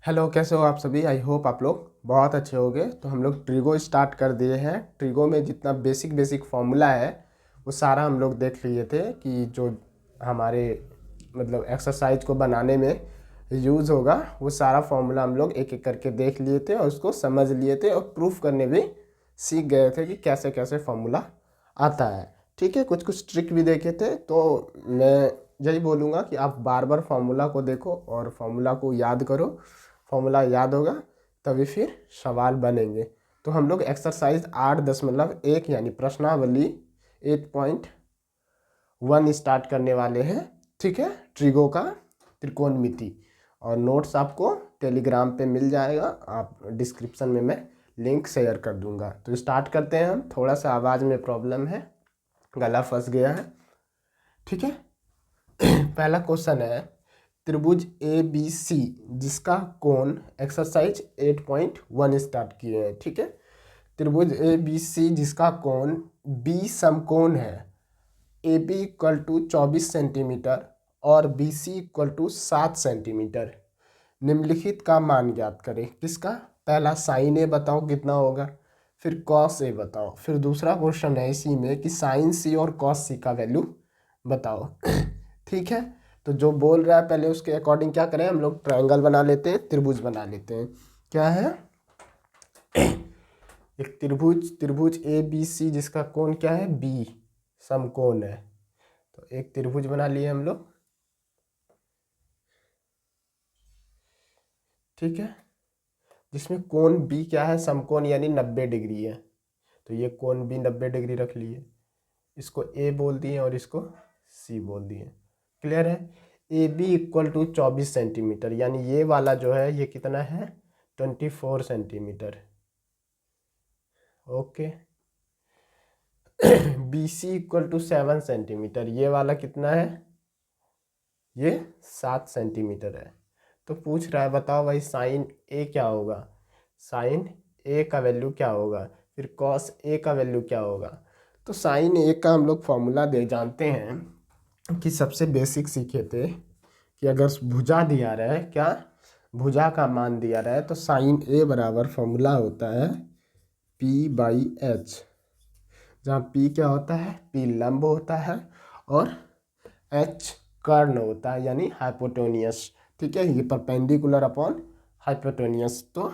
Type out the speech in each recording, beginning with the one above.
Hello, कैसे हो आप सभी। आई होप आप लोग बहुत अच्छे होंगे। तो हम लोग ट्रिगो स्टार्ट कर दिए हैं। ट्रिगो में जितना बेसिक बेसिक फॉर्मूला है वो सारा हम लोग देख लिए थे कि जो हमारे मतलब एक्सरसाइज को बनाने में यूज़ होगा वो सारा फॉर्मूला हम लोग एक एक करके देख लिए थे और उसको समझ लिए थे और प्रूफ करने भी सीख गए थे कि कैसे कैसे फॉर्मूला आता है। ठीक है, कुछ कुछ ट्रिक भी देखे थे। तो मैं यही बोलूँगा कि आप बार बार फार्मूला को देखो और फार्मूला को याद करो। फार्मूला याद होगा तभी फिर सवाल बनेंगे। तो हम लोग एक्सरसाइज 8.1 यानी प्रश्नावली 8.1 स्टार्ट करने वाले हैं। ठीक है, ट्रिगो का त्रिकोणमिति। और नोट्स आपको टेलीग्राम पे मिल जाएगा, आप डिस्क्रिप्शन में मैं लिंक शेयर कर दूंगा। तो स्टार्ट करते हैं हम। थोड़ा सा आवाज़ में प्रॉब्लम है, गला फंस गया है। ठीक है, पहला क्वेश्चन है त्रिभुज ए बी सी जिसका कोण एक्सरसाइज 8.1 स्टार्ट किए हैं। ठीक है, त्रिभुज ए बी सी जिसका कोण बी समकोण है। A B equal to 24 centimetre और B C equal to 7 centimetre. निम्नलिखित का मान ज्ञात करें। किसका? पहला साइन ए बताओ कितना होगा, फिर कॉस ए बताओ, फिर दूसरा क्वेश्चन है इसी में कि साइन सी और कॉस सी का वैल्यू बताओ। ठीक है, तो जो बोल रहा है पहले उसके अकॉर्डिंग क्या करें, हम लोग ट्रायंगल बना लेते हैं, त्रिभुज बना लेते हैं। क्या है? एक त्रिभुज, त्रिभुज ए बी सी जिसका कोण क्या है? बी समकोण है। तो एक त्रिभुज बना लिए हम लोग। ठीक है, जिसमें कोण बी क्या है? समकोण यानी 90 डिग्री है। तो ये कोण बी 90 डिग्री रख लिए, इसको ए बोल दिए और इसको सी बोल दिए। क्लियर है? A B equal to 24 centimetre, यानी ये वाला जो है ये कितना है? 24 centimetre. Okay. B C equal to 7 centimetre, ये वाला कितना है? ये 7 सेंटीमीटर है। तो पूछ रहा है बताओ भाई साइन ए क्या होगा, साइन ए का वैल्यू क्या होगा, फिर कॉस ए का वैल्यू क्या होगा। तो साइन ए का हम लोग फॉर्मूला दे जानते हैं कि सबसे बेसिक सीखे थे कि अगर भुजा दिया रहा है, क्या भुजा का मान दिया रहा है, तो साइन ए बराबर फॉर्मूला होता है पी बाई एच। जहाँ पी क्या होता है? पी लंब होता है और एच कर्ण होता है यानी हाइपोटेनियस। ठीक है, ये परपेंडिकुलर अपॉन हाइपोटेनियस। तो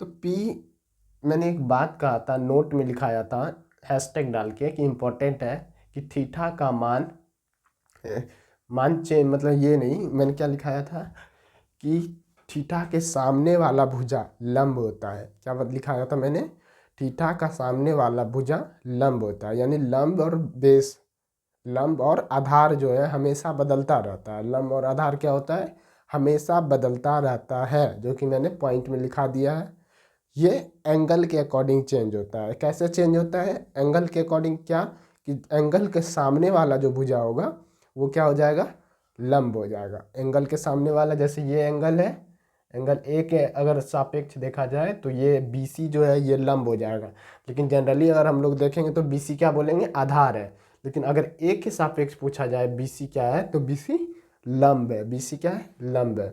पी, मैंने एक बात कहा था, नोट में लिखाया था हैशटैग डाल के कि इम्पोर्टेंट है कि थीटा का मान मान चेंज, मतलब ये नहीं, मैंने क्या लिखाया था कि थीटा के सामने वाला भुजा लंब होता है। क्या लिखाया था मैंने? थीटा का सामने वाला भुजा लंब होता है, यानी लंब और बेस, लंब और आधार जो है हमेशा बदलता रहता है। लंब और आधार क्या होता है? हमेशा बदलता रहता है, जो कि मैंने पॉइंट में लिखा दिया है। ये एंगल के अकॉर्डिंग चेंज होता है। कैसे चेंज होता है? एंगल के अकॉर्डिंग, क्या कि एंगल के सामने वाला जो भुजा होगा वो क्या हो जाएगा? लंब हो जाएगा। एंगल के सामने वाला, जैसे ये एंगल है, एंगल ए के अगर सापेक्ष देखा जाए तो ये बी सी जो है ये लंब हो जाएगा। लेकिन जनरली अगर हम लोग देखेंगे तो बी सी क्या बोलेंगे? आधार है। लेकिन अगर ए के सापेक्ष पूछा जाए बी सी क्या है, तो बी सी लंब है। बी सी क्या है? लंब है।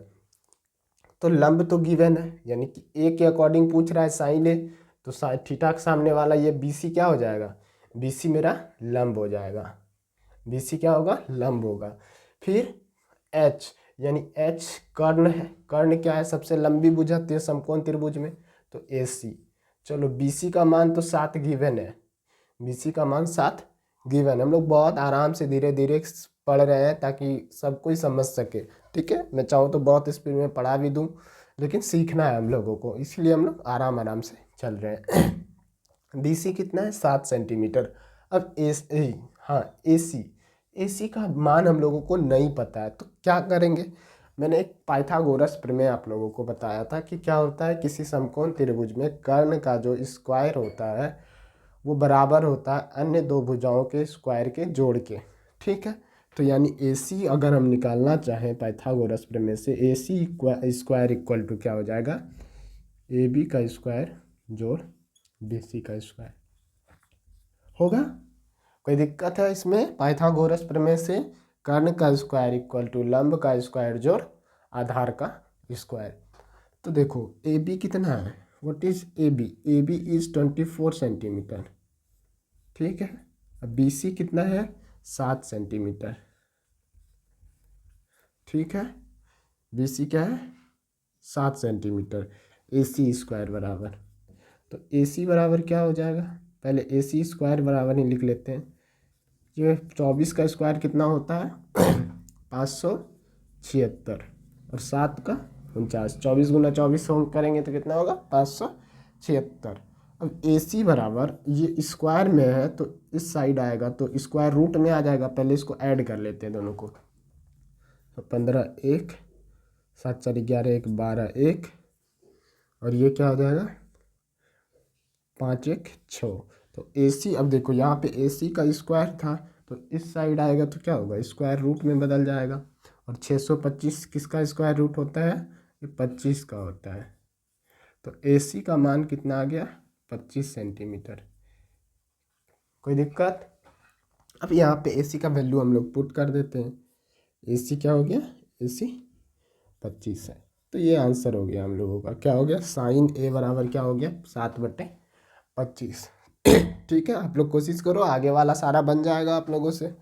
तो लंब तो गिवन है, यानी कि ए के अकॉर्डिंग पूछ रहा है साइन ए, तो थीटा के सामने वाला ये बी सी क्या हो जाएगा? बी सी मेरा लंब हो जाएगा। बी सी क्या होगा? लंब होगा। फिर एच, यानी एच कर्ण है। कर्ण क्या है? सबसे लंबी भुजा समकोण त्रिभुज में, तो ए सी। चलो बी सी का मान तो 7 गिवन है, बी सी का मान 7 गिवन। हम लोग बहुत आराम से धीरे धीरे पढ़ रहे हैं ताकि सब कोई समझ सके। ठीक है, मैं चाहूँ तो बहुत स्पीड में पढ़ा भी दूँ, लेकिन सीखना है हम लोगों को, इसलिए हम लोग आराम आराम से चल रहे हैं। बी सी कितना है? 7 सेंटीमीटर। अब हाँ ए सी का मान हम लोगों को नहीं पता है, तो क्या करेंगे? मैंने एक पाइथागोरस प्रमेय आप लोगों को बताया था कि क्या होता है, किसी समकोण त्रिभुज में कर्ण का जो स्क्वायर होता है वो बराबर होता है अन्य दो भुजाओं के स्क्वायर के जोड़ के। ठीक है, तो यानी ए सी अगर हम निकालना चाहें पाइथागोरस प्रमेय से, ए सी स्क्वायर इक्वल टू क्या हो जाएगा? ए बी का स्क्वायर जोड़ बी सी का स्क्वायर होगा। कोई दिक्कत है इसमें? पाइथागोरस प्रमेय से कर्ण का स्क्वायर इक्वल टू लंब का स्क्वायर जोड़ आधार का स्क्वायर। तो देखो ए बी कितना है, what is A B, A B is 24 centimetre, ठीक है। अब बी सी कितना है, 7 सेंटीमीटर, ठीक है। बी सी क्या है, 7 सेंटीमीटर। ए सी स्क्वायर बराबर, तो ए सी बराबर क्या हो जाएगा, पहले ए सी स्क्वायर बराबर ही लिख लेते हैं। ये 24 का स्क्वायर कितना होता है 576, और 7 का 49, 24 गुना 24 करेंगे तो कितना होगा 576। अब ए सी बराबर, ये स्क्वायर में है तो इस साइड आएगा तो स्क्वायर रूट में आ जाएगा, पहले इसको ऐड कर लेते हैं दोनों को। तो 15 1, 7 4 11 1 12 1, और ये क्या हो जाएगा 5 1 6। तो ए सी, अब देखो यहाँ पे ए सी का स्क्वायर था तो इस साइड आएगा तो क्या होगा, स्क्वायर रूट में बदल जाएगा। और 625 किसका स्क्वायर रूट होता है, ये 25 का होता है। तो ए सी का मान कितना आ गया 25 सेंटीमीटर। कोई दिक्कत। अब यहाँ पे ए सी का वैल्यू हम लोग पुट कर देते हैं। ए सी क्या हो गया, ए सी 25 है। तो ये आंसर हो गया हम लोगों का, क्या हो गया, साइन ए बराबर क्या हो गया 7/25। ठीक है, आप लोग कोशिश करो, आगे वाला सारा बन जाएगा आप लोगों से।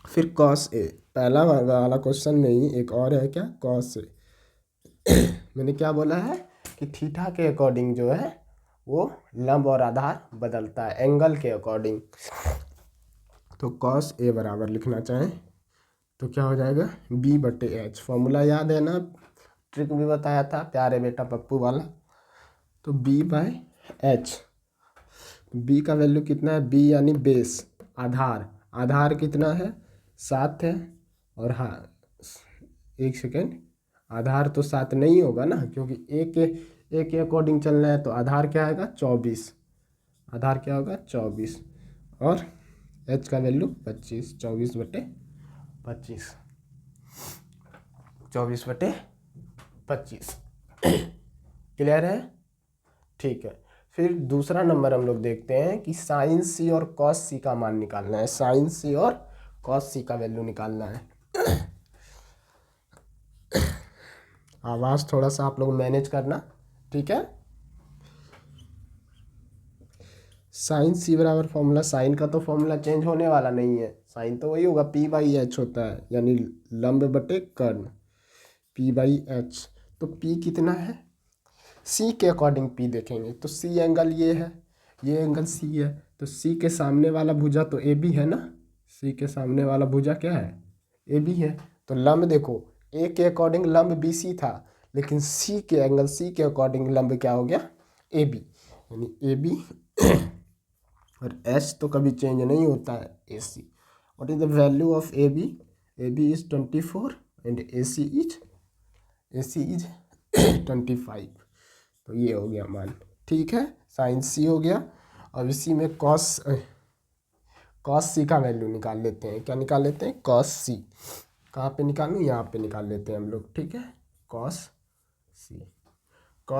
फिर कॉस ए, पहला वाला क्वेश्चन में ही एक और है, क्या कॉस ए। मैंने क्या बोला है कि थीटा के अकॉर्डिंग जो है वो लंब और आधार बदलता है, एंगल के अकॉर्डिंग। तो कॉस ए बराबर लिखना चाहें तो क्या हो जाएगा B/H। फॉर्मूला याद है ना, ट्रिक भी बताया था प्यारे बेटा पप्पू वाला। तो B/H, B का वैल्यू कितना है, B यानी बेस, आधार, आधार कितना है 7 है। और हाँ एक सेकेंड, आधार तो 7 नहीं होगा ना, क्योंकि ए के अकॉर्डिंग चलना है, तो आधार क्या आएगा 24, आधार क्या होगा 24, और H का वैल्यू 25, 24/25, 24/25। क्लियर है, ठीक है। फिर दूसरा नंबर हम लोग देखते हैं कि साइन सी और कॉस सी का मान निकालना है, साइन सी और कॉस सी का वैल्यू निकालना है। आवाज़ थोड़ा सा आप लोग मैनेज करना, ठीक है। साइन सी बराबर फॉर्मूला, साइन का तो फॉर्मूला चेंज होने वाला नहीं है, साइन तो वही होगा P/H होता है, यानी लंब बटे कर्ण, P/H। तो P कितना है, C के अकॉर्डिंग P देखेंगे तो C एंगल ये है, ये एंगल C है, तो C के सामने वाला भुजा तो AB है ना, C के सामने वाला भुजा क्या है AB है। तो लंब देखो A के अकॉर्डिंग लंब BC था, लेकिन C के एंगल C के अकॉर्डिंग लंब क्या हो गया AB, यानी AB। और एच तो कभी चेंज नहीं होता है, A C. What is the value of A B, A B is 24 and A C is 25। तो ये हो गया मान, ठीक है। साइन सी हो गया। अब इसी में कॉस सी का वैल्यू निकाल लेते हैं, क्या निकाल लेते हैं कॉस सी। कहाँ पे निकालूँ, यहाँ पे निकाल लेते हैं हम लोग, ठीक है। कॉस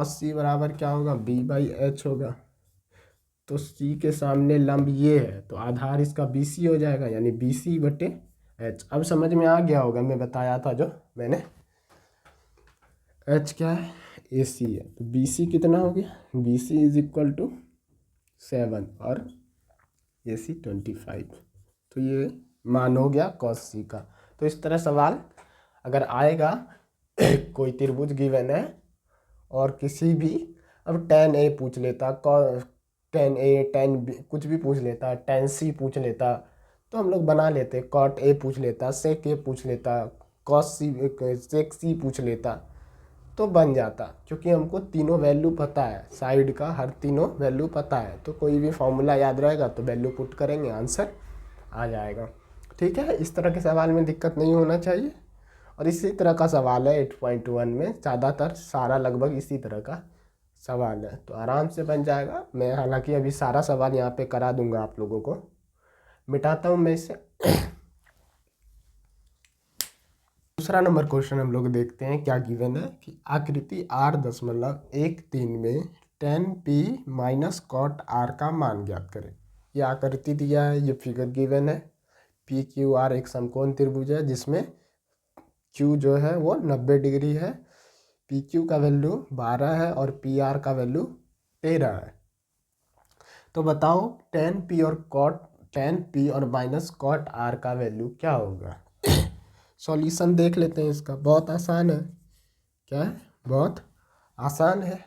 सी बराबर क्या होगा B/H होगा। तो C के सामने लंब ये है तो आधार इसका BC हो जाएगा, यानी BC/H। अब समझ में आ गया होगा, मैं बताया था जो मैंने, H क्या है AC है, तो BC कितना हो गया, BC = 7 और AC 25। तो ये मान हो गया cos C का। तो इस तरह सवाल अगर आएगा कोई त्रिभुज गिवन है और किसी भी, अब tan A पूछ लेता, tan A tan B कुछ भी पूछ लेता, tan C पूछ लेता तो हम लोग बना लेते, cot A पूछ लेता, sec A पूछ लेता, cos C sec C पूछ लेता तो बन जाता, क्योंकि हमको तीनों वैल्यू पता है, साइड का हर तीनों वैल्यू पता है। तो कोई भी फॉर्मूला याद रहेगा तो वैल्यू पुट करेंगे, आंसर आ जाएगा, ठीक है। इस तरह के सवाल में दिक्कत नहीं होना चाहिए। और इसी तरह का सवाल है 8.1 में, ज़्यादातर सारा लगभग इसी तरह का सवाल है, तो आराम से बन जाएगा। मैं हालांकि अभी सारा सवाल यहाँ पे करा दूंगा आप लोगों को, मिटाता हूँ मैं इसे। दूसरा नंबर क्वेश्चन हम लोग देखते हैं, क्या गिवन है कि आकृति R.13 में tan P - cot R का मान ज्ञात करें। ये आकृति दिया है, ये फिगर गिवन है। PQR एक समकोण त्रिभुज है जिसमें Q जो है वो 90 डिग्री है पी क्यू का वैल्यू 12 है और पी आर का वैल्यू 13 है। तो बताओ टेन पी और माइनस कॉट आर का वैल्यू क्या होगा। सॉल्यूशन देख लेते हैं इसका, बहुत आसान है। क्या है? बहुत आसान है।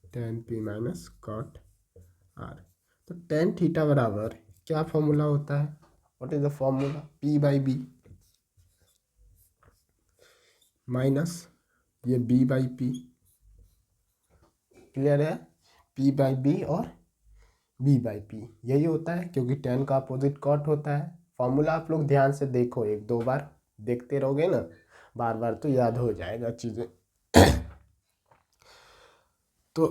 Tan P minus cot R, तो टेन थीटा बराबर क्या फॉर्मूला होता है? What is the formula? P by B minus ये बी बाई पी। क्लियर है? पी बाई बी और बी बाई पी यही होता है, क्योंकि टेन का अपोजिट कॉट होता है। फॉर्मूला आप लोग ध्यान से देखो, एक दो बार देखते रहोगे ना, बार बार तो याद हो जाएगा चीज़ें। तो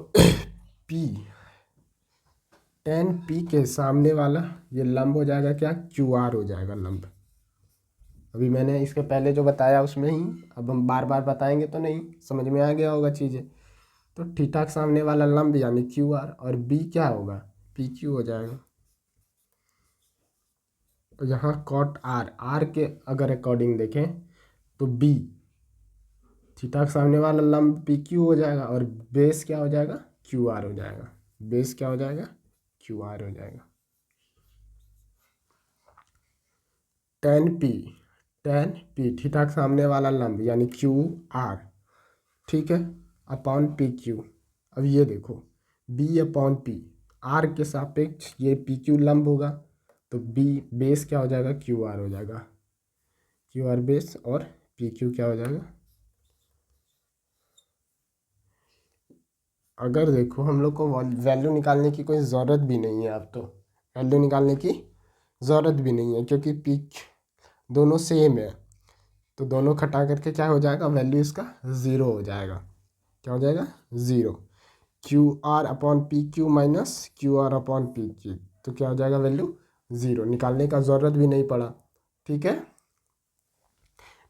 पी टेन पी के सामने वाला ये लंब हो जाएगा क्या? क्यू आर हो जाएगा लंब। अभी मैंने इसके पहले जो बताया उसमें ही, अब हम बार बार बताएंगे तो नहीं समझ में आ गया होगा चीज़ें। तो थीटा के सामने वाला लंब यानी क्यू आर, और बी क्या होगा? पी क्यू हो जाएगा। तो यहाँ कॉट आर के अगर अकॉर्डिंग देखें तो बी थीटा के सामने वाला लंब पी क्यू हो जाएगा, और बेस क्या हो जाएगा? क्यू आर हो जाएगा। बेस क्या हो जाएगा? क्यू आर हो जाएगा। टेन पी थीटा के सामने वाला लंब यानी क्यू आर, ठीक है, अपॉन पी क्यू। अब ये देखो बी अपॉन पी, आर के सापेक्ष ये पी क्यू लंब होगा, तो बी बेस क्या हो जाएगा? क्यू आर हो जाएगा। क्यू आर बेस और पी क्यू क्या हो जाएगा? अगर देखो हम लोग को वैल्यू निकालने की कोई ज़रूरत भी नहीं है, अब तो वैल्यू निकालने की ज़रूरत भी नहीं है, क्योंकि पी दोनों सेम है। तो दोनों घटा करके क्या हो जाएगा? वैल्यू इसका ज़ीरो हो जाएगा। क्या हो जाएगा? Zero. Q R upon P Q minus Q R upon P Q, तो क्या हो जाएगा? Value zero. निकालने का ज़रूरत भी नहीं पड़ा। ठीक है,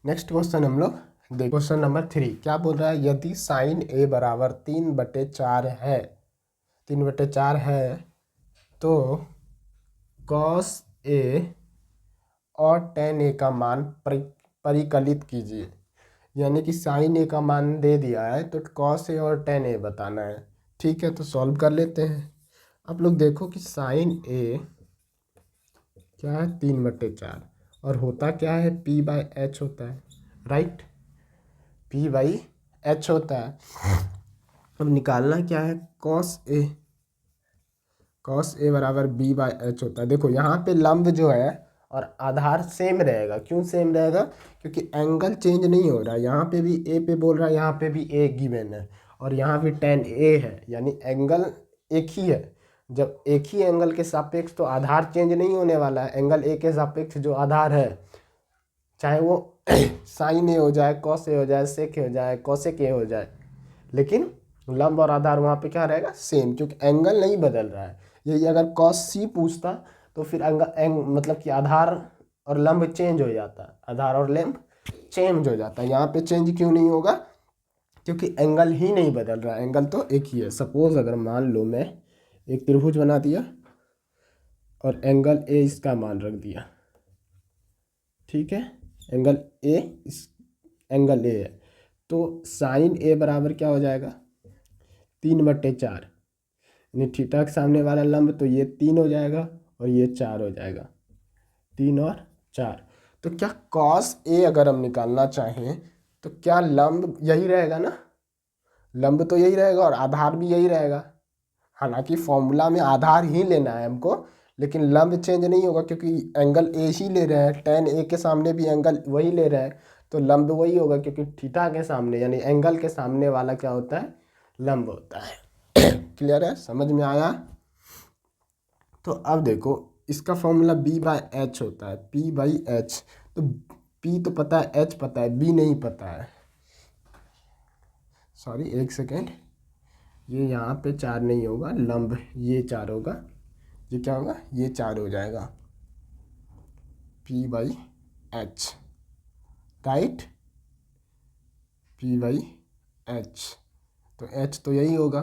नेक्स्ट क्वेश्चन हम लोग देख। क्वेश्चन नंबर 3 क्या बोल रहा है? यदि साइन ए बराबर 3/4 है, 3/4 है, तो कॉस ए और टेन ए का मान परिकलित कीजिए। यानी कि साइन ए का मान दे दिया है, तो कॉस ए और टेन ए बताना है। ठीक है, तो सॉल्व कर लेते हैं। आप लोग देखो कि साइन ए क्या है? 3/4, और होता क्या है? पी बाई एच होता है, राइट? पी बाई एच होता है। अब निकालना क्या है? कॉस ए बराबर बी बाई एच होता है। देखो यहाँ पे लंब जो है और आधार सेम रहेगा। क्यों सेम रहेगा? क्योंकि एंगल चेंज नहीं हो रहा है। यहाँ पे भी ए पे बोल रहा है, यहाँ पे भी ए गिवन है, और यहाँ भी टेन ए है, यानी एंगल एक ही है। जब एक ही एंगल के सापेक्ष तो आधार चेंज नहीं होने वाला है। एंगल ए के सापेक्ष जो आधार है, चाहे वो साइन ए हो जाए, कॉस ए हो जाए, सेक ए हो जाए, कॉसेक ए हो जाए, लेकिन लंब और आधार वहाँ पे क्या रहेगा? सेम, क्योंकि एंगल नहीं बदल रहा है। यही अगर कॉस सी पूछता तो फिर मतलब कि आधार और लंब चेंज हो जाता है, आधार और लंब चेंज हो जाता है। यहाँ पे चेंज क्यों नहीं होगा? क्योंकि एंगल ही नहीं बदल रहा है, एंगल तो एक ही है। सपोज अगर मान लो मैं एक त्रिभुज बना दिया और एंगल ए इसका मान रख दिया, ठीक है, एंगल ए इस एंगल ए है, तो साइन ए बराबर क्या हो जाएगा? 3/4, यानी थीटा के सामने वाला लंब तो ये 3 हो जाएगा और ये 4 हो जाएगा। 3 और 4, तो क्या कॉस ए अगर हम निकालना चाहें तो क्या लंब यही रहेगा ना? लंब तो यही रहेगा और आधार भी यही रहेगा। हालांकि फॉर्मूला में आधार ही लेना है हमको, लेकिन लंब चेंज नहीं होगा, क्योंकि एंगल ए ही ले रहे हैं। टेन ए के सामने भी एंगल वही ले रहे हैं, तो लंब वही होगा, क्योंकि थीटा के सामने यानी एंगल के सामने वाला क्या होता है? लंब होता है। क्लियर है? समझ में आया? तो अब देखो इसका फॉर्मूला बी बाई एच होता है, पी बाई एच। तो पी तो पता है, एच पता है, बी नहीं पता है। सॉरी, एक सेकेंड, ये यहाँ पे 4 नहीं होगा, लंब ये 4 होगा। ये क्या होगा? ये 4 हो जाएगा। P by H, right? P by H, तो एच तो यही होगा।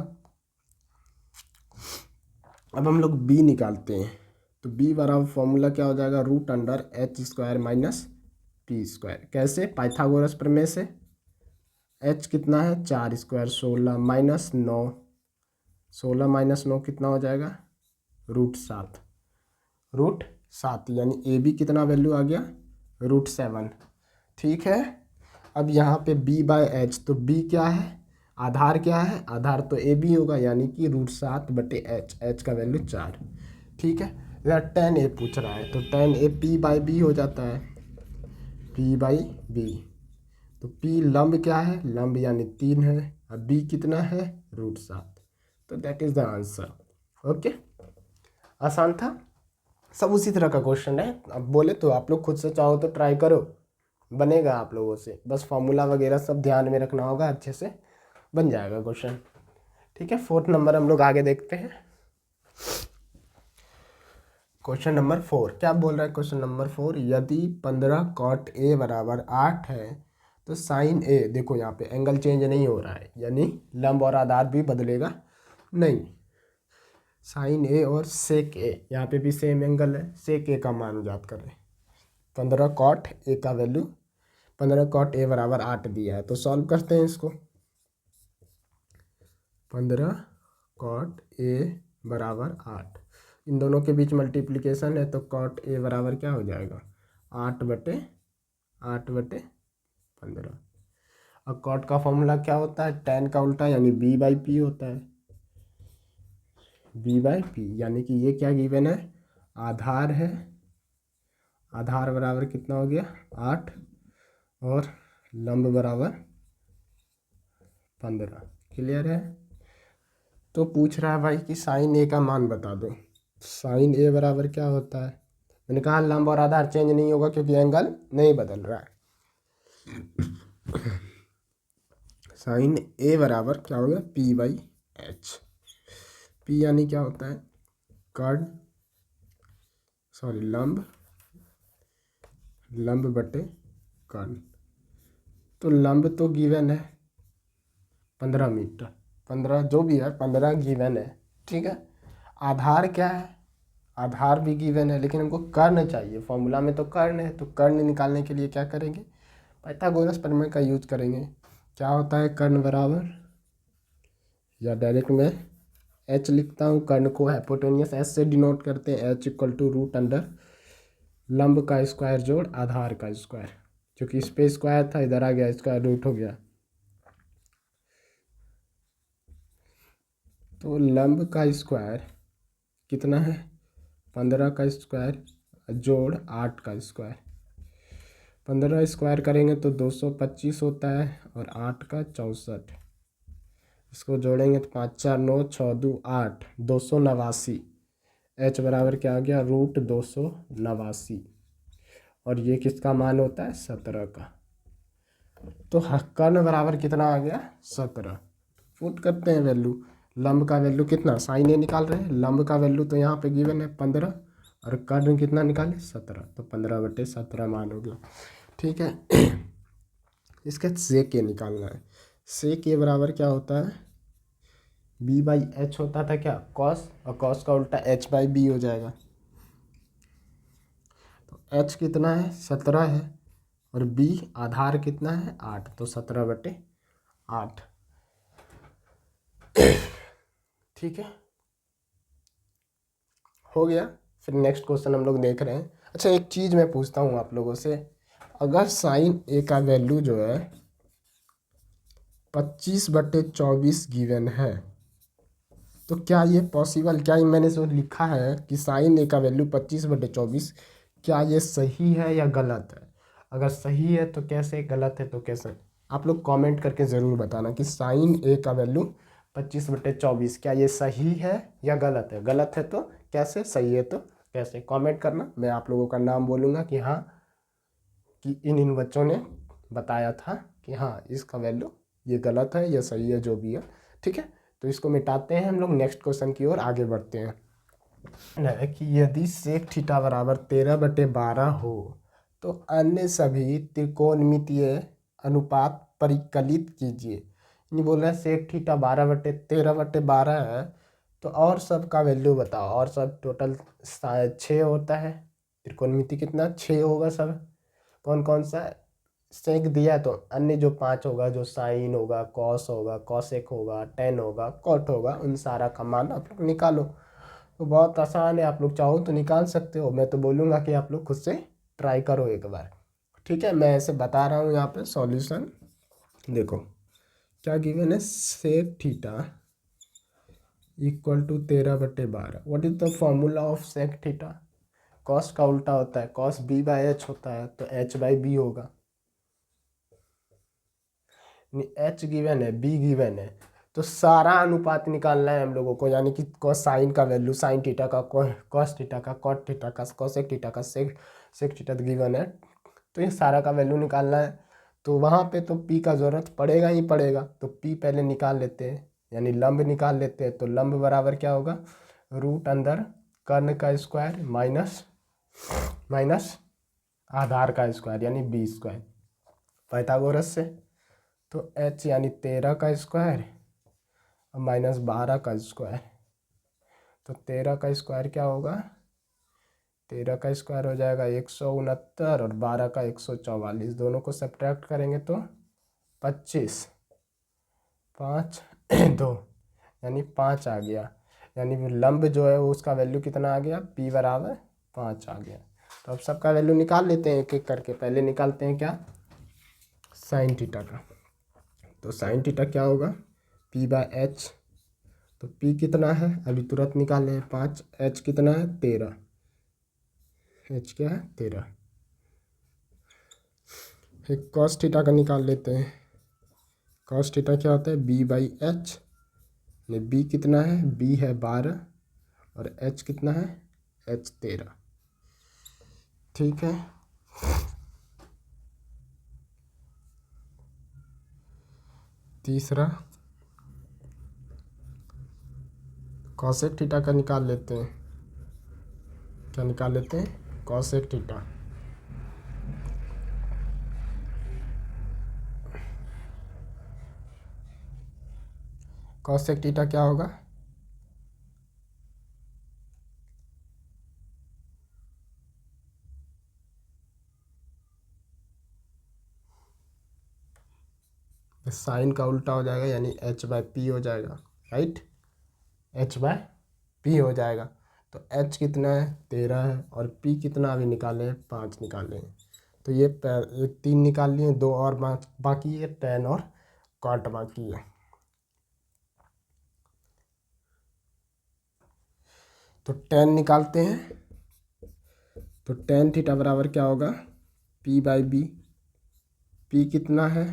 अब हम लोग बी निकालते हैं, तो बी बराबर फॉर्मूला क्या हो जाएगा? √(h² - P square. कैसे? पाइथागोरस प्रमेय से। h कितना है? 4 स्क्वायर 16 माइनस 9, 16 माइनस 9 कितना हो जाएगा? √7, √7 यानी ए बी कितना वैल्यू आ गया? √7। ठीक है। अब यहाँ पे b बाय एच, तो b क्या है? आधार क्या है? आधार तो ए बी होगा, यानी कि √7/h, h का वैल्यू 4। ठीक है। इधर tan a पूछ रहा है, तो tan a p by B हो जाता है, p बाई बी। तो p लंब क्या है? लंब यानी 3 है, अब b कितना है? √7। तो that is the answer. Okay, आसान था, सब उसी तरह का क्वेश्चन है। अब बोले तो आप लोग खुद से चाहो तो ट्राई करो, बनेगा आप लोगों से। बस फॉर्मूला वगैरह सब ध्यान में रखना होगा, अच्छे से बन जाएगा क्वेश्चन। ठीक है, 4th नंबर हम लोग आगे देखते हैं। क्वेश्चन नंबर 4 क्या बोल रहा है? क्वेश्चन नंबर 4, यदि 15 cot a बराबर 8 है तो साइन a, देखो यहाँ पे एंगल चेंज नहीं हो रहा है, यानी लंब और आधार भी बदलेगा नहीं। साइन a और सेक a, यहाँ पे भी सेम एंगल है, सेक a का मान ज्ञात कर रहे हैं। 15 cot a का वैल्यू, 15 cot a बराबर 8 दिया है, तो सॉल्व करते हैं इसको। 15 cot a बराबर 8, इन दोनों के बीच मल्टीप्लिकेशन है, तो cot a बराबर क्या हो जाएगा? 8/15। अब cot का फॉर्मूला क्या होता है? tan का उल्टा यानी b बाई पी होता है, b बाई पी, यानी कि ये क्या गिवन है? आधार है, आधार बराबर कितना हो गया? 8, और लंब बराबर 15। क्लियर है? तो पूछ रहा है भाई कि साइन ए का मान बता दो। साइन ए बराबर क्या होता है? मैंने कहा लंब और आधार चेंज नहीं होगा क्योंकि एंगल नहीं बदल रहा है। साइन ए बराबर क्या हो गया? P by H. पी यानी क्या होता है? कर्ण, सॉरी लंब, लंब बटे कर्ण। तो लंब तो गिवन है 15 मीटर, 15 जो भी है 15 गिवन है। ठीक है। आधार क्या है? आधार भी गिवन है, लेकिन हमको कर्ण चाहिए, फॉर्मूला में तो कर्ण है, तो कर्ण निकालने के लिए क्या करेंगे? पाइथागोरस प्रमेय का यूज करेंगे। क्या होता है कर्ण बराबर, या डायरेक्ट मैं h लिखता हूँ, कर्ण को हाइपोटेनियस h से डिनोट करते हैं, h इक्वल टू √अंडर लंब का स्क्वायर जोड़ आधार का स्क्वायर, क्योंकि इस पे स्क्वायर था, इधर आ गया स्क्वायर रूट हो गया। तो लंब का स्क्वायर कितना है? 15 का स्क्वायर जोड़ 8 का स्क्वायर, 15 स्क्वायर करेंगे तो 225 होता है, और 8 का 64, इसको जोड़ेंगे तो 5 4 9 6 2 8, 289। h बराबर क्या आ गया? √289, और ये किसका मान होता है? 17 का। तो कर्ण बराबर कितना आ गया? 17। पुट करते हैं वैल्यू, लंब का वैल्यू कितना? साइन ए निकाल रहे हैं, लंब का वैल्यू तो यहाँ पे गिवन है 15, और कर्ण कितना निकाले? 17, तो 15/17 मान हो गया। ठीक है। इसका सेक ए निकालना है। सेक ए बराबर क्या होता है? b बाई एच होता था क्या? कॉस, और कॉस का उल्टा h बाई बी हो जाएगा। तो h कितना है? 17 है, और b आधार कितना है? 8, तो 17/8। ठीक है, हो गया। फिर नेक्स्ट क्वेश्चन हम लोग देख रहे हैं। अच्छा, एक चीज़ मैं पूछता हूँ आप लोगों से, अगर साइन ए का वैल्यू जो है 25/24 गिवन है, तो क्या ये पॉसिबल, क्या ये मैंने जो लिखा है कि साइन ए का वैल्यू 25/24, क्या ये सही है या गलत है? अगर सही है तो कैसे, गलत है तो कैसे? आप लोग कमेंट करके ज़रूर बताना कि साइन ए का वैल्यू 25/24 क्या ये सही है या गलत है? गलत है तो कैसे, सही है तो कैसे? कमेंट करना, मैं आप लोगों का नाम बोलूँगा कि हाँ, कि इन बच्चों ने बताया था कि हाँ इसका वैल्यू ये गलत है या सही है, जो भी है। ठीक है, तो इसको मिटाते हैं हम लोग, नेक्स्ट क्वेश्चन की ओर आगे बढ़ते हैं। है कि यदि सेक थीटा बराबर 13/12 हो तो अन्य सभी त्रिकोणमितीय अनुपात परिकलित कीजिए। नहीं बोल रहा है सेक थीटा 13/12 है, तो और सब का वैल्यू बताओ। और सब टोटल 6 होता है, त्रिकोणमिति कितना? 6 होगा सब। कौन कौन सा सेक दिया है, तो अन्य जो 5 होगा, जो साइन होगा, कॉस होगा, कॉसेक होगा, टेन होगा, कॉट होगा, उन सारा का मान आप लोग निकालो। तो बहुत आसान है, आप लोग चाहो तो निकाल सकते हो। मैं तो बोलूँगा कि आप लोग खुद से ट्राई करो एक बार। ठीक है, मैं ऐसे बता रहा हूँ यहाँ पे सॉल्यूशन। देखो क्या गिवन है, sec theta equal to 13/12। What is the formula of sec theta? Cos का उल्टा होता है, कॉस बी बाय एच होता है, तो एच बाई बी होगा। एच गिवन है, बी गिवन है, तो सारा अनुपात निकालना है हम लोगों को। यानी कि कॉस साइन का वैल्यू, साइन थीटा का, कॉस थीटा का, कॉट थीटा का, कॉसेक थीटा का, सेक थीटा गिवन है, तो ये सारा का वैल्यू निकालना है। तो वहाँ पे तो पी का ज़रूरत पड़ेगा ही पड़ेगा, तो पी पहले निकाल लेते हैं, यानी लंब निकाल लेते हैं। तो लंब बराबर क्या होगा, रूट अंदर कर्ण का स्क्वायर माइनस आधार का स्क्वायर यानी बी स्क्वायर पाइथागोरस से। तो एच यानी 13 का स्क्वायर और माइनस 12 का स्क्वायर। तो 13 का स्क्वायर क्या होगा, 13 का स्क्वायर हो जाएगा 169 और 12 का 144। दोनों को सब्ट्रैक्ट करेंगे तो 25, 5 2 यानी 5 आ गया। यानी लंब जो है वो उसका वैल्यू कितना आ गया, पी बराबर 5 आ गया। तो अब सबका वैल्यू निकाल लेते हैं एक एक करके। पहले निकालते हैं क्या, साइन थीटा का। तो साइन थीटा क्या होगा, पी बाय एच। तो पी कितना है अभी तुरंत निकाले, 5, एच कितना है 13, एच क्या है 13। फिर कॉस थीटा का निकाल लेते हैं। कॉस थीटा क्या होता है, बी बाई एच। बी कितना है, बी है 12 और एच कितना है, एच 13। ठीक है, तीसरा कॉसेक थीटा का निकाल लेते हैं। क्या निकाल लेते हैं, कॉसेक थीटा। कॉसेक थीटा क्या होगा, साइन का उल्टा हो जाएगा यानी एच बाय पी हो जाएगा, राइट, एच बाय पी हो जाएगा। तो एच कितना है 13 है और पी कितना अभी निकाले हैं, 5 निकाले हैं। तो ये 3 निकाल लिए, 2 और बाकी है, टेन और कॉट बाकी है। तो टेन निकालते हैं। तो टेन थीटा बराबर क्या होगा, पी बाई बी। पी कितना है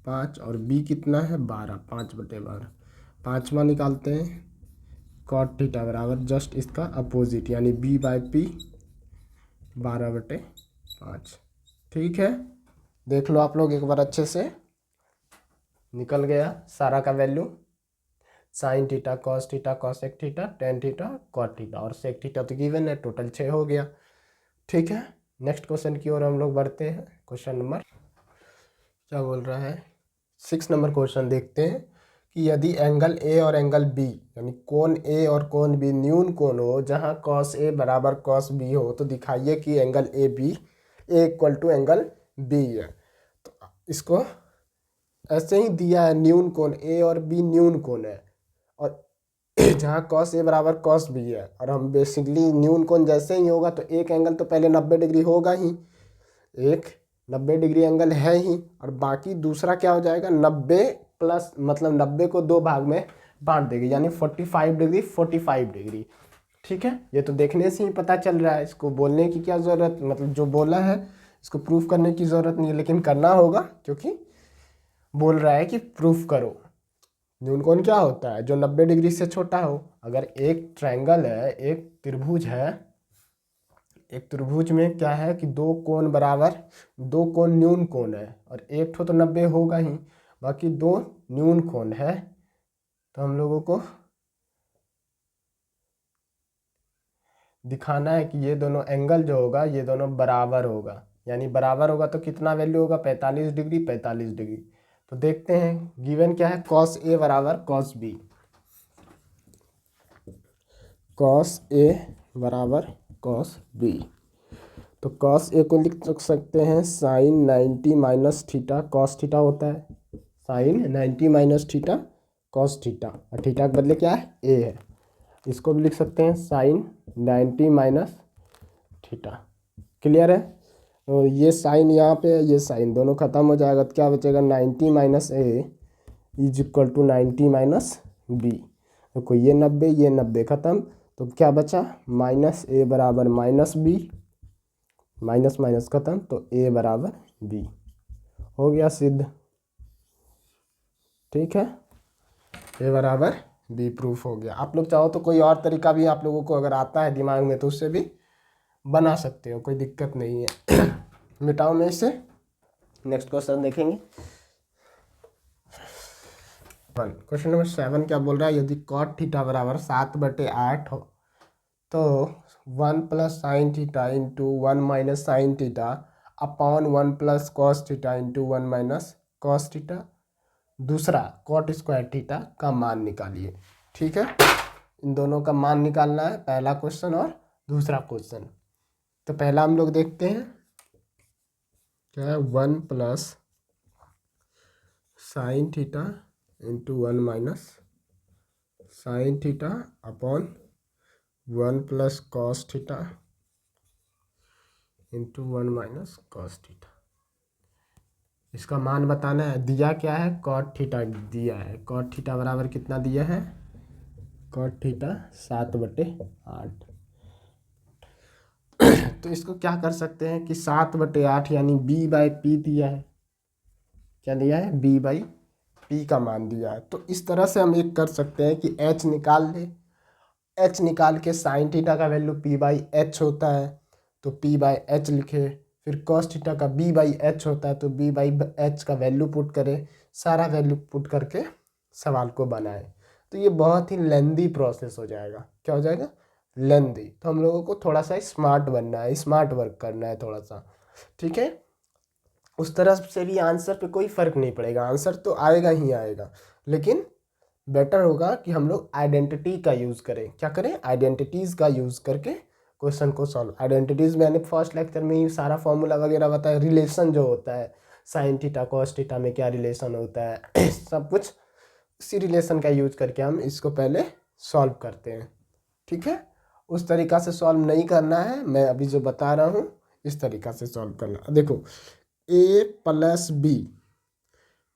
5 और बी कितना है 12, 5/12। पाँचवा निकालते हैं, कॉट थीटा बराबर जस्ट इसका अपोजिट यानी बी बाई पी 12/5। ठीक है, देख लो आप लोग एक बार अच्छे से, निकल गया सारा का value. Sine theta, cos theta, cosec theta, tan theta, cot theta और सेक थीटा तो गिवन है, टोटल 6 हो गया। ठीक है, नेक्स्ट क्वेश्चन की ओर हम लोग बढ़ते हैं। क्वेश्चन नंबर क्या बोल रहा है, 6 नंबर क्वेश्चन देखते हैं कि यदि एंगल ए और एंगल बी यानी कोण ए और कोण बी न्यून कोण हो, जहां कॉस ए बराबर कॉस बी हो, तो दिखाइए कि angle A B A equal to angle B है। तो इसको ऐसे ही दिया है, न्यून कोण ए और बी न्यून कोण है, और जहाँ कॉस ए बराबर कॉस बी है, और हम बेसिकली न्यून कोण जैसे ही होगा तो एक एंगल तो पहले 90 डिग्री होगा ही, एक 90 डिग्री एंगल है ही, और बाकी दूसरा क्या हो जाएगा 90 प्लस, मतलब 90 को 2 भाग में बांट देगी यानी 45 डिग्री 45 डिग्री। ठीक है, ये तो देखने से ही पता चल रहा है, इसको बोलने की क्या ज़रूरत, मतलब जो बोला है इसको प्रूफ करने की ज़रूरत नहीं है, लेकिन करना होगा क्योंकि बोल रहा है कि प्रूफ करो। न्यून कोण क्या होता है, जो 90 डिग्री से छोटा हो। अगर एक ट्रायंगल है, एक त्रिभुज है, एक त्रिभुज में क्या है कि 2 कोण बराबर, 2 कोण न्यून कोण है, और एक ठो तो 90 होगा ही, बाकी 2 न्यून कोण है। तो हम लोगों को दिखाना है कि ये दोनों एंगल जो होगा ये दोनों बराबर होगा, यानी बराबर होगा तो कितना वैल्यू होगा 45 डिग्री 45 डिग्री। तो देखते हैं गिवन क्या है, कॉस ए बराबर कॉस बी। कॉस ए बराबर कॉस बी, तो कॉस ए को लिख सकते हैं sine 90 minus theta, cos theta होता है sine 90 minus theta cos theta, और थीटा के बदले क्या है ए है। इसको भी लिख सकते हैं साइन 90 माइनस थीटा। क्लियर है? तो ये साइन यहाँ पे है, ये साइन दोनों खत्म हो जाएगा तो क्या बचेगा 90 minus A is equal to 90 minus B. देखो ये 90 खत्म, तो क्या बचा माइनस ए बराबर माइनस बी, माइनस माइनस खत्म तो ए बराबर बी। हो गया सिद्ध। ठीक है, ए बराबर बी प्रूफ हो गया। आप लोग चाहो तो कोई और तरीका भी आप लोगों को अगर आता है दिमाग में तो उससे भी बना सकते हो, कोई दिक्कत नहीं है। मिटाओ में इसे, नेक्स्ट क्वेश्चन देखेंगे। क्वेश्चन नंबर 7 क्या बोल रहा है, यदि कॉट थीटा बराबर 7/8 हो तो 1 plus sine theta into 1 minus sine theta upon 1 plus cos theta into 1 minus cos theta, दूसरा कॉट स्क्वायर थीटा का मान निकालिए। ठीक है, इन दोनों का मान निकालना है, पहला क्वेश्चन और दूसरा क्वेश्चन। तो पहला हम लोग देखते हैं क्या है, 1 plus sine theta into 1 minus sine theta upon 1 plus cos theta into 1 minus cos theta. इसका मान बताना है। दिया क्या है, कॉट थीटा दिया है। कॉट थीटा बराबर कितना दिया है, कॉट थीटा 7/8। तो इसको क्या कर सकते हैं कि 7/8 यानी b/p दिया है। क्या दिया है, b/p का मान दिया है। तो इस तरह से हम एक कर सकते हैं कि h निकाल ले, h निकाल के साइन थीटा का वैल्यू p/h होता है तो p/h लिखे, फिर कॉस थीटा का b/h होता है तो b/h का वैल्यू पुट करें, सारा वैल्यू पुट करके सवाल को बनाए। तो ये बहुत ही लेंदी प्रोसेस हो जाएगा। क्या हो जाएगा, लेंदी। तो हम लोगों को थोड़ा सा स्मार्ट बनना है, स्मार्ट वर्क करना है थोड़ा सा। ठीक है, उस तरह से भी आंसर पे कोई फ़र्क नहीं पड़ेगा, आंसर तो आएगा ही आएगा, लेकिन बेटर होगा कि हम लोग आइडेंटिटी का यूज़ करें। क्या करें, आइडेंटिटीज़ का यूज़ करके क्वेश्चन को सॉल्व। आइडेंटिटीज़ मैंने फर्स्ट लेक्चर में ही सारा फॉर्मूला वगैरह बताया, रिलेशन जो होता है साइन थीटा कॉस थीटा में क्या रिलेशन होता है सब कुछ उसी रिलेशन का यूज करके हम इसको पहले सॉल्व करते हैं। ठीक है, उस तरीक़ा से सॉल्व नहीं करना है, मैं अभी जो बता रहा हूँ इस तरीक़ा से सॉल्व करना। देखो ए plus B,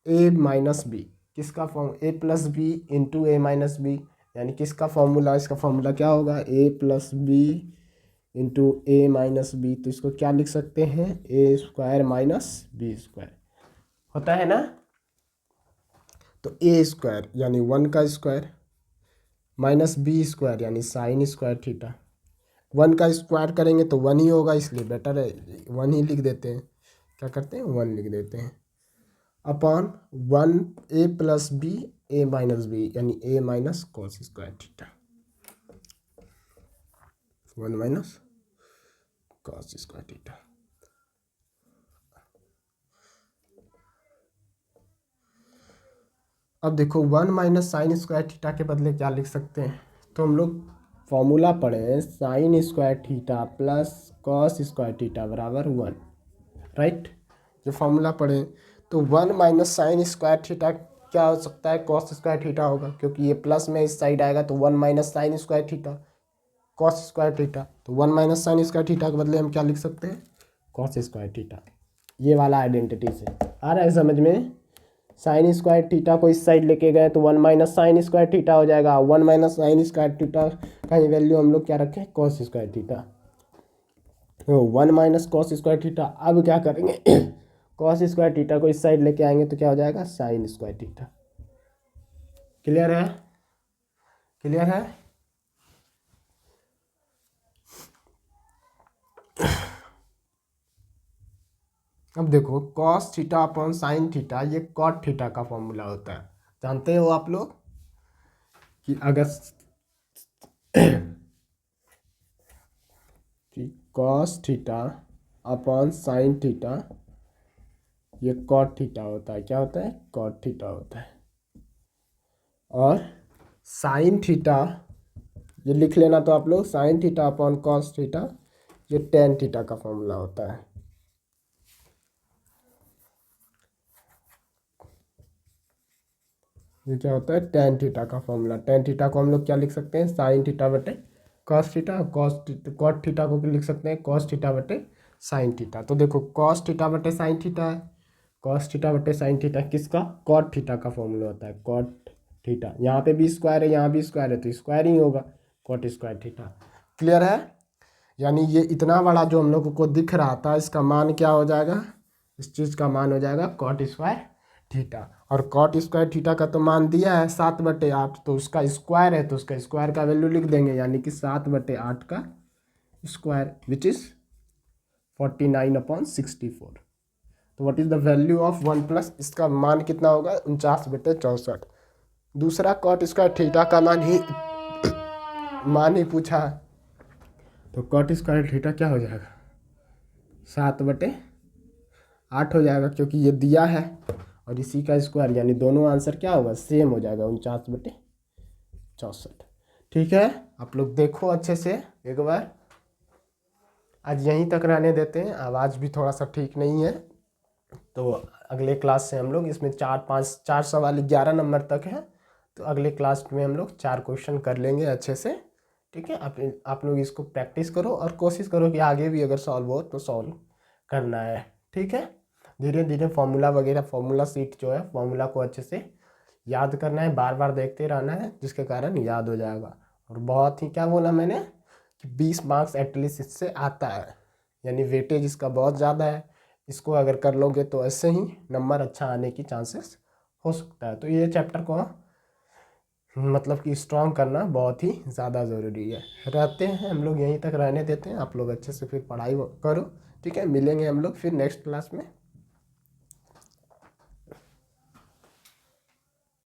A minus B किसका फॉर्म, ए प्लस बी इंटू ए माइनस बी, यानी किसका फॉर्मूला, इसका फॉर्मूला क्या होगा, ए प्लस बी इंटू ए माइनस बी। तो इसको क्या लिख सकते हैं, ए स्क्वायर माइनस बी स्क्वायर होता है ना। तो ए स्क्वायर यानी 1 का स्क्वायर माइनस बी स्क्वायर यानी साइन स्क्वायर थीटा। 1 का स्क्वायर करेंगे तो 1 ही होगा, इसलिए बेटर है 1 ही लिख देते हैं। क्या करते हैं, 1 लिख देते हैं upon 1 A plus B A minus B यानी A minus cos square theta, 1 minus cos square theta. अब देखो 1 माइनस साइन स्क्वायर थीटा के बदले क्या लिख सकते हैं, तो हम लोग फॉर्मूला पढ़े sine square theta plus cos square theta बराबर 1, राइट। जो फॉर्मूला पढ़े तो 1 माइनस साइन स्क्वायर थीटा क्या हो सकता है, कॉस स्क्वायर थीटा होगा, क्योंकि ये प्लस में इस साइड आएगा तो 1 minus sine square theta cos square theta. तो 1 माइनस साइन स्क्वायर थीटा के बदले हम क्या लिख सकते हैं, कॉस स्क्वायर थीटा। ये वाला आइडेंटिटी से आ रहा है समझ में। साइन स्क्वायर थीटा को इस साइड लेके गए तो 1 माइनस साइन स्क्वायर थीटा हो जाएगा। 1 माइनस साइन स्क्वायर थीटा का ही वैल्यू हम लोग क्या रखें, कॉस स्क्वायर थीटा। तो 1 माइनस कॉस स्क्वायर थीटा। अब क्या करेंगे कॉस स्क्वायर थीटा को इस साइड लेके आएंगे तो क्या हो जाएगा, साइन स्क्वायर थीटा। क्लियर है, क्लियर है। अब देखो cos theta upon sine theta ये कॉट थीटा का फॉर्मूला होता है, जानते हो आप लोग कि अगर कि cos theta upon sine theta ये कॉट थीटा होता है। क्या होता है, कॉट थीटा होता है। और साइन थीटा ये लिख लेना तो आप लोग, sine theta upon cos theta ये टेन थीटा का फॉर्मूला होता है। ये क्या होता है, टेन थीटा का फॉर्मूला। टेन थीटा को हम लोग क्या लिख सकते हैं, साइन थीटा बटे कॉस थीटा। कॉट थीटा को भी लिख सकते हैं कॉस थीटा बटे साइन थीटा। तो देखो कॉस थीटा बटे साइन थीटा है, कॉस थीटा बटे साइन थीटा किसका, कॉट थीटा का फॉर्मूला होता है, कॉट थीटा। यहाँ पे भी स्क्वायर है, यहाँ भी स्क्वायर है, तो स्क्वायर ही होगा, कॉट स्क्वायर थीटा। क्लियर है। यानी ये इतना बड़ा जो हम लोगों को दिख रहा था, इसका मान क्या हो जाएगा, इस चीज़ का मान हो जाएगा कॉट स्क्वायर थीटा। और कॉट स्क्वायर थीटा का तो मान दिया है 7/8, तो उसका स्क्वायर है तो उसका स्क्वायर का वैल्यू लिख देंगे, यानी कि 7/8 का स्क्वायर विच इज़ 49/64। तो what is the value of 1+, इसका मान कितना होगा, 49/64। दूसरा कॉट स्क्वायर थीटा का मान ही पूछा है, तो कॉट स्क्वायर थीटा क्या हो जाएगा, 7/8 हो जाएगा, क्योंकि ये दिया है और इसी का स्क्वायर, यानी दोनों आंसर क्या होगा, सेम हो जाएगा, 49/64। ठीक है, आप लोग देखो अच्छे से एक बार। आज यहीं तक रहने देते हैं, आवाज़ भी थोड़ा सा ठीक नहीं है, तो अगले क्लास से हम लोग इसमें 4 सवाल 11 नंबर तक है, तो अगले क्लास में हम लोग 4 क्वेश्चन कर लेंगे अच्छे से। ठीक है, आप लोग इसको प्रैक्टिस करो और कोशिश करो कि आगे भी अगर सॉल्व हो तो सॉल्व करना है। ठीक है, धीरे धीरे फॉर्मूला वगैरह, फॉर्मूला सीट जो है, फॉर्मूला को अच्छे से याद करना है, बार बार देखते रहना है, जिसके कारण याद हो जाएगा। और बहुत ही, क्या बोला मैंने, कि 20 मार्क्स एटलीस्ट इससे आता है, यानी वेटेज इसका बहुत ज़्यादा है। इसको अगर कर लोगे तो ऐसे ही नंबर अच्छा आने की चांसेस हो सकता है। तो ये चैप्टर को मतलब कि स्ट्रॉन्ग करना बहुत ही ज़्यादा ज़रूरी है। रहते हैं हम लोग यहीं तक रहने देते हैं, आप लोग अच्छे से फिर पढ़ाई करो। ठीक है, मिलेंगे हम लोग फिर नेक्स्ट क्लास में।